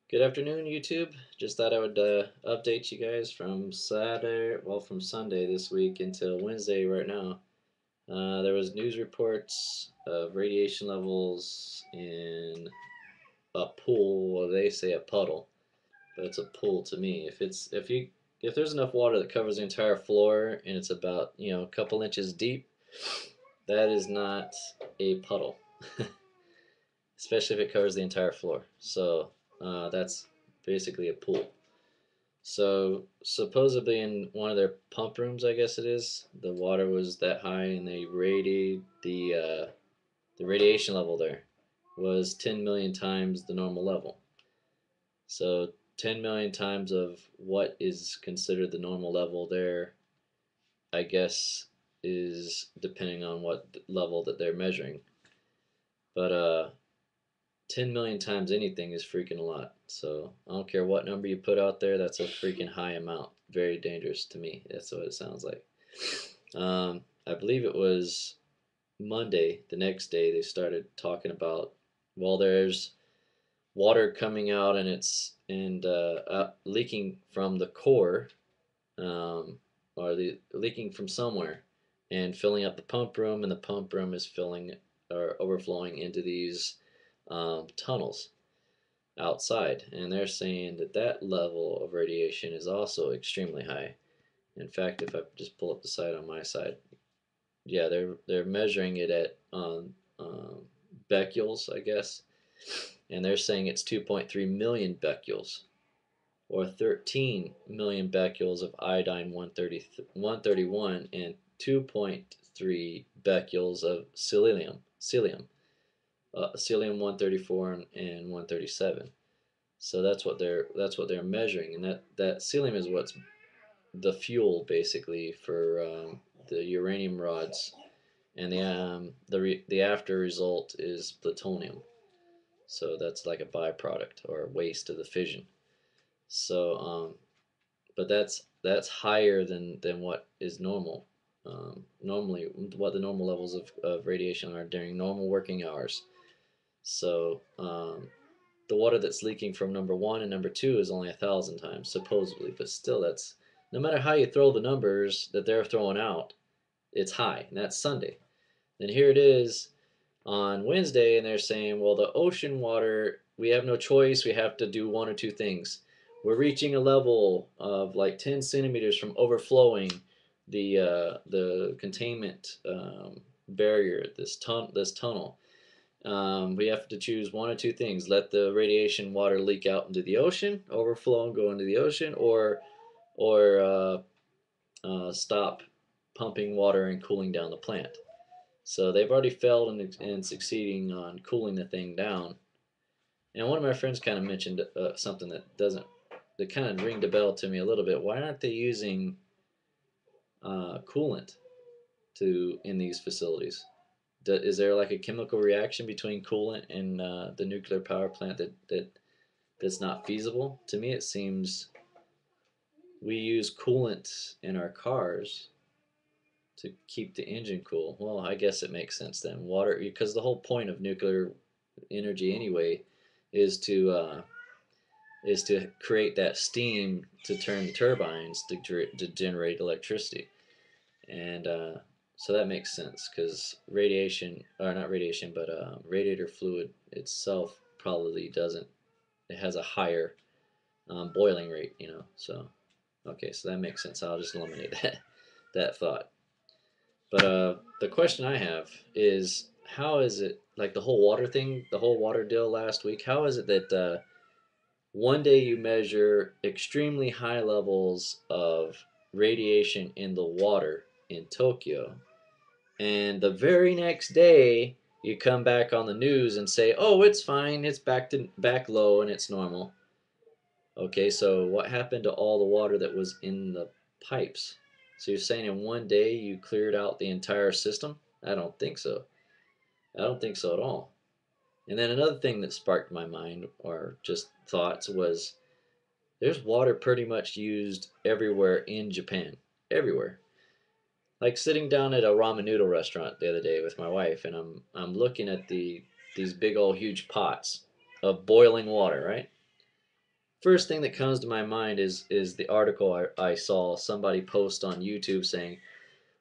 Good afternoon, YouTube. Just thought I would update you guys from from Sunday this week until Wednesday right now. There was news reports of radiation levels in a pool. Well, they say a puddle, but it's a pool to me. If there's enough water that covers the entire floor and it's about a couple inches deep, that is not a puddle, especially if it covers the entire floor. So that's basically a pool. So supposedly in one of their pump rooms, I guess it is, the water was that high, and they rated the radiation level there was 10 million times the normal level. So 10 million times of what is considered the normal level there, I guess, is depending on what level that they're measuring. But 10 million times anything is freaking a lot. So I don't care what number you put out there, that's a freaking high amount. Very dangerous to me. That's what it sounds like. I believe it was Monday, the next day, they started talking about, well, there's water coming out and leaking from the core, or leaking from somewhere and filling up the pump room, and the pump room is filling or overflowing into these tunnels outside, and they're saying that that level of radiation is also extremely high. In fact, if I just pull up the site on my side, yeah, they're measuring it at becquerels, I guess, and they're saying it's 2.3 million becquerels, or 13 million becquerels of iodine 131, and 2.3 becquerels of cilium 134 and 137. So that's what they're measuring, and that cilium is what's the fuel basically for the uranium rods, and the after result is plutonium. So that's like a byproduct or waste of the fission. So, but that's higher than what is normal. Normally, what the normal levels of radiation are during normal working hours. So the water that's leaking from number one and number two is only 1,000 times supposedly, but still, that's no matter how you throw the numbers that they're throwing out, it's high, and that's Sunday. And here it is on Wednesday, and they're saying, well, the ocean water, we have no choice. We have to do one or two things. We're reaching a level of like 10 centimeters from overflowing the containment barrier, this tunnel. We have to choose one or two things: let the radiation water leak out into the ocean, overflow and go into the ocean, or stop pumping water and cooling down the plant. So they've already failed in succeeding on cooling the thing down. And one of my friends kind of mentioned something that kind of ringed a bell to me a little bit. Why aren't they using coolant in these facilities? Is there like a chemical reaction between coolant and the nuclear power plant that's not feasible? To me, it seems we use coolant in our cars to keep the engine cool. Well, I guess it makes sense then. Water, because the whole point of nuclear energy anyway is to create that steam to turn the turbines to generate electricity, and so that makes sense because radiation, or not radiation, but radiator fluid itself probably doesn't. It has a higher boiling rate, So okay, so that makes sense. I'll just eliminate that thought. But the question I have is, how is it, like the whole water thing, the whole water deal last week? How is it that one day you measure extremely high levels of radiation in the water in Tokyo, and the very next day you come back on the news and say, "Oh, it's fine. It's back low and it's normal." Okay, so what happened to all the water that was in the pipes? So you're saying in one day you cleared out the entire system? I don't think so. I don't think so at all. And then another thing that sparked my mind, or just thoughts, was there's water pretty much used everywhere in Japan. Everywhere. Like sitting down at a ramen noodle restaurant the other day with my wife, and I'm looking at these big old huge pots of boiling water, right? first thing that comes to my mind is the article I saw somebody post on YouTube saying,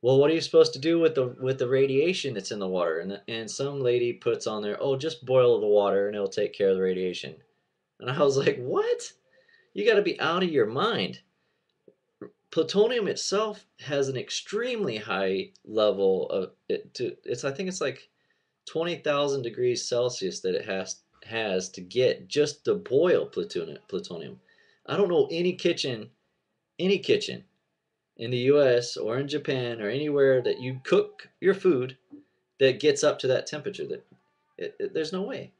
well, what are you supposed to do with the radiation that's in the water? And some lady puts on there, oh, just boil the water and it'll take care of the radiation. And I was like, what? You got to be out of your mind. Plutonium itself has an extremely high level of it to it's I think it's like 20,000 degrees Celsius that it has to get just to boil plutonium. I don't know any kitchen in the US or in Japan or anywhere that you cook your food that gets up to that temperature. There's no way.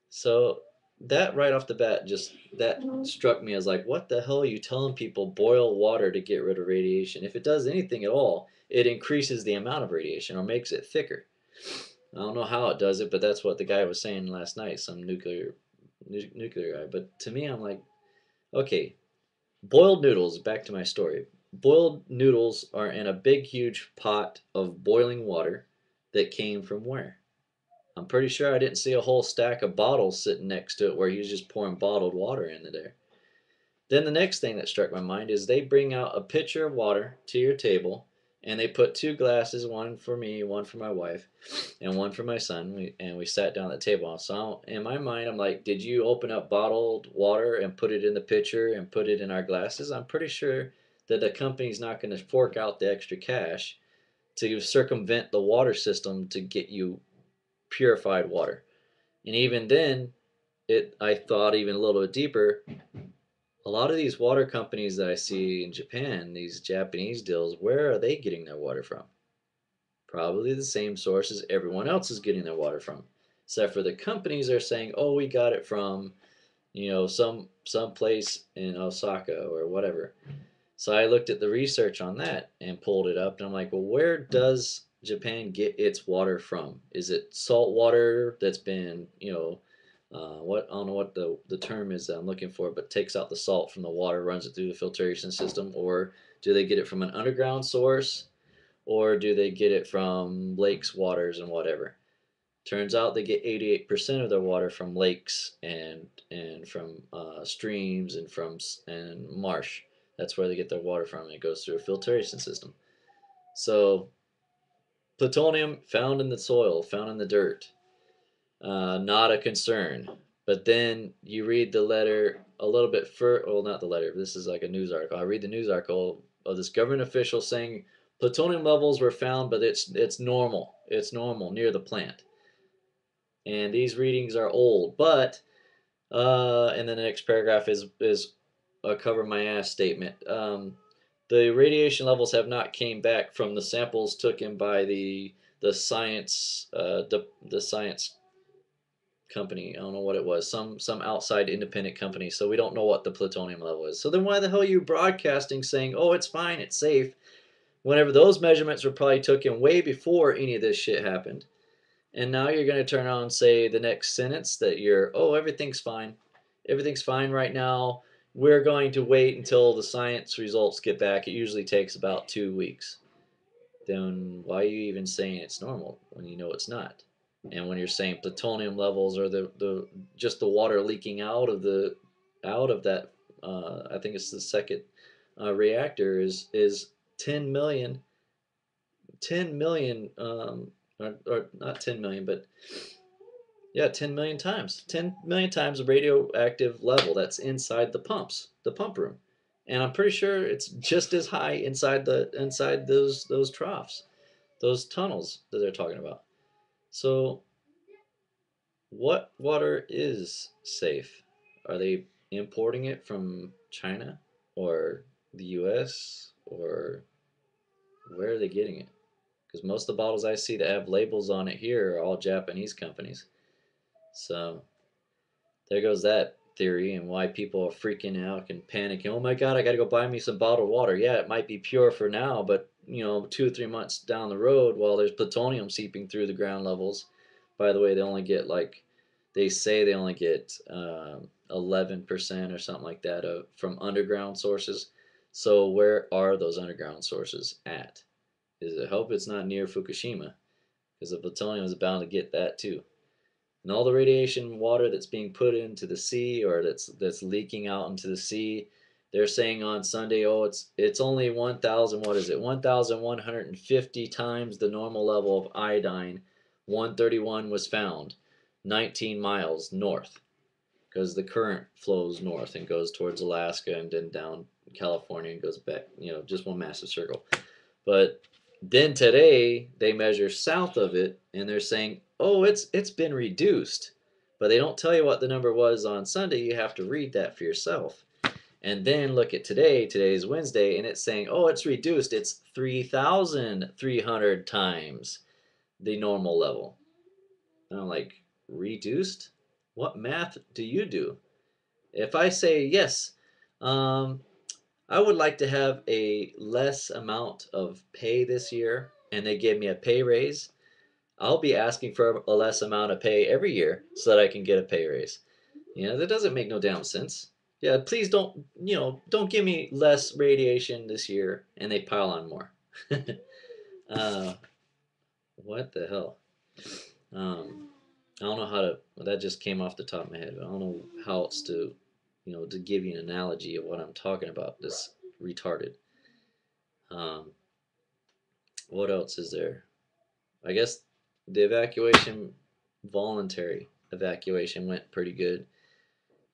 So that right off the bat, just that struck me as like, what the hell are you telling people? Boil water to get rid of radiation. If it does anything at all, it increases the amount of radiation or makes it thicker. I don't know how it does it, but that's what the guy was saying last night, some nuclear guy. But to me, I'm like, okay, boiled noodles. Back to my story. Boiled noodles are in a big, huge pot of boiling water that came from where? I'm pretty sure I didn't see a whole stack of bottles sitting next to it where he was just pouring bottled water into there. Then the next thing that struck my mind is they bring out a pitcher of water to your table and they put two glasses, one for me, one for my wife, and one for my son. We sat down at the table. So in my mind, I'm like, did you open up bottled water and put it in the pitcher and put it in our glasses? I'm pretty sure that the company's not going to fork out the extra cash to circumvent the water system to get you purified water. And even then, I thought even a little bit deeper. A lot of these water companies that I see in Japan, these Japanese deals, where are they getting their water from? Probably the same sources everyone else is getting their water from. Except for the companies are saying, "Oh, we got it from, some place in Osaka or whatever." So I looked at the research on that and pulled it up, and I'm like, "Well, where does Japan get its water from? Is it salt water that's been, what I don't know what the term is that I'm looking for, but takes out the salt from the water, runs it through the filtration system, or do they get it from an underground source, or do they get it from lakes, waters, and whatever? Turns out they get 88% of their water from lakes and from streams and and marsh. That's where they get their water from. It goes through a filtration system. So plutonium found in the soil, found in the dirt, not a concern. But then you read the letter a little bit further. Well, not the letter. This is like a news article. I read the news article of this government official saying plutonium levels were found, but it's normal. It's normal near the plant. And these readings are old, but and then the next paragraph is a cover my ass statement. The radiation levels have not came back from the samples taken by the science the science company. I don't know what it was. Some outside independent company. So we don't know what the plutonium level is. So then why the hell are you broadcasting saying, "Oh, it's fine, it's safe," whenever those measurements were probably taken way before any of this shit happened? And now you're going to turn around and say the next sentence that oh, everything's fine. Everything's fine right now. We're going to wait until the science results get back. It usually takes about 2 weeks. Then why are you even saying it's normal when you know it's not? And when you're saying plutonium levels or the just the water leaking out of that, I think it's the second reactor is 10 million 10 million, or not 10 million, but yeah, 10 million times. 10 million times the radioactive level that's inside the pump room. And I'm pretty sure it's just as high inside those troughs, those tunnels that they're talking about. So, what water is safe? Are they importing it from China or the US, or where are they getting it? Because most of the bottles I see that have labels on it here are all Japanese companies. So there goes that theory and why people are freaking out and panicking. Oh my God, I got to go buy me some bottled water. Yeah, it might be pure for now, but 2 or 3 months down the road, while there's plutonium seeping through the ground levels. By the way, they say they only get 11% or something like that from underground sources. So where are those underground sources at? I hope it's not near Fukushima, because the plutonium is bound to get that too. And all the radiation water that's being put into the sea, or that's leaking out into the sea, they're saying on Sunday, oh, it's only 1,000, what is it, 1,150 times the normal level of iodine. 131 was found 19 miles north, because the current flows north and goes towards Alaska and then down California and goes back, just one massive circle. But then today they measure south of it and they're saying, oh, it's been reduced. But they don't tell you what the number was on Sunday. You have to read that for yourself. And then look at today. Today is Wednesday, and it's saying, oh, it's reduced. It's 3,300 times the normal level. And I'm like, reduced? What math do you do? If I say yes, um, I would like to have a less amount of pay this year, and they give me a pay raise, I'll be asking for a less amount of pay every year so that I can get a pay raise. That doesn't make no damn sense. Yeah, please don't give me less radiation this year, and they pile on more. uh, what the hell? Um, I don't know how to. That just came off the top of my head. I don't know how else to give you an analogy of what I'm talking about. This retarded. Um, what else is there? I guess the evacuation, voluntary evacuation, went pretty good.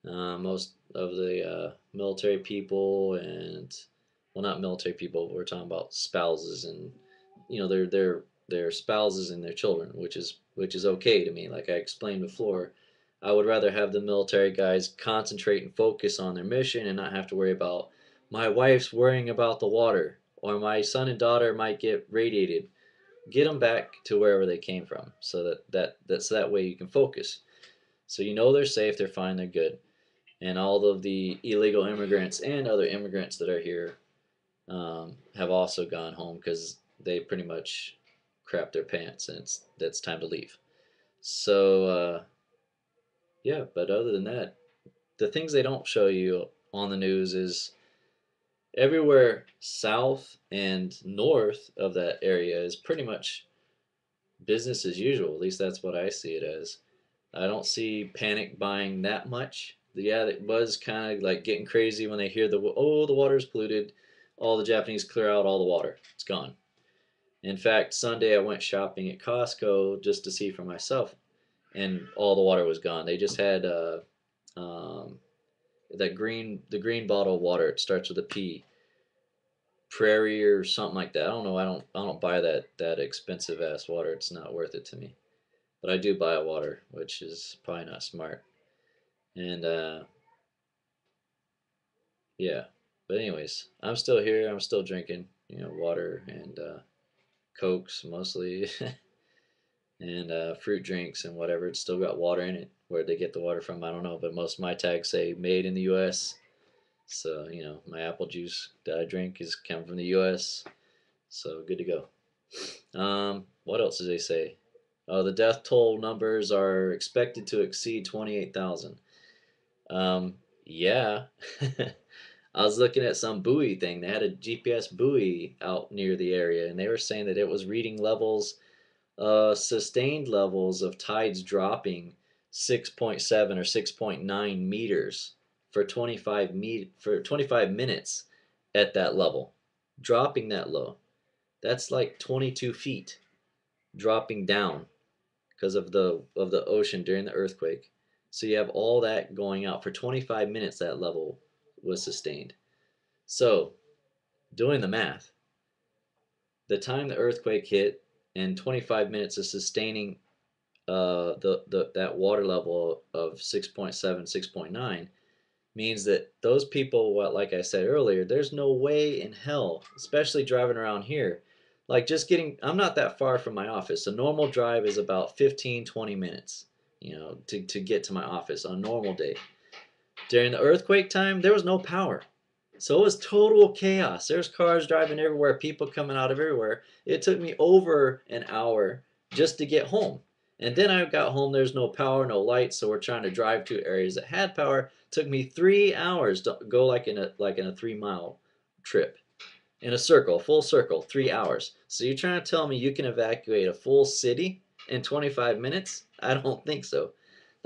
Most of the military people and, well, not military people, but we're talking about spouses and their spouses and their children, which is okay to me. Like I explained before, I would rather have the military guys concentrate and focus on their mission and not have to worry about my wife's worrying about the water or my son and daughter might get radiated. Get them back to wherever they came from, so that's that way you can focus. So they're safe, they're fine, they're good, and all of the illegal immigrants and other immigrants that are here have also gone home because they pretty much crap their pants and that's time to leave. So yeah, but other than that, the things they don't show you on the news is everywhere south and north of that area is pretty much business as usual. At least that's what I see it as. I don't see panic buying that much. Yeah, it was kind of like getting crazy when they hear the water's polluted. All the Japanese clear out all the water. It's gone. In fact, Sunday I went shopping at Costco just to see for myself, and all the water was gone. They just had um, the green bottle of water. It starts with a P, Prairie or something like that. I don't know. I don't buy that expensive ass water. It's not worth it to me. But I do buy water, which is probably not smart. And yeah. But anyways, I'm still here. I'm still drinking, water and cokes mostly, and fruit drinks and whatever. It's still got water in it. Where they get the water from, I don't know. But most of my tags say made in the U.S. So my apple juice that I drink is coming from the U.S. So good to go. What else did they say? Oh, the death toll numbers are expected to exceed 28,000. Yeah. I was looking at some buoy thing. They had a GPS buoy out near the area, and they were saying that it was reading levels, sustained levels of tides dropping 6.7 or 6.9 meters for 25 minutes at that level, dropping that low. That's like 22 feet dropping down because of the ocean during the earthquake. So you have all that going out for 25 minutes. That level was sustained. So doing the math, the time the earthquake hit and 25 minutes of sustaining that water level of 6.7, 6.9 means that those people, like I said earlier, there's no way in hell, especially driving around here. Like I'm not that far from my office. A normal drive is about 15, 20 minutes, to get to my office on a normal day. During the earthquake time, there was no power. So it was total chaos. There's cars driving everywhere, people coming out of everywhere. It took me over an hour just to get home. And then I got home, there's no power, no lights, so we're trying to drive to areas that had power. It took me 3 hours to go like in a 3 mile trip. In a circle, full circle, 3 hours. So you're trying to tell me you can evacuate a full city in 25 minutes? I don't think so.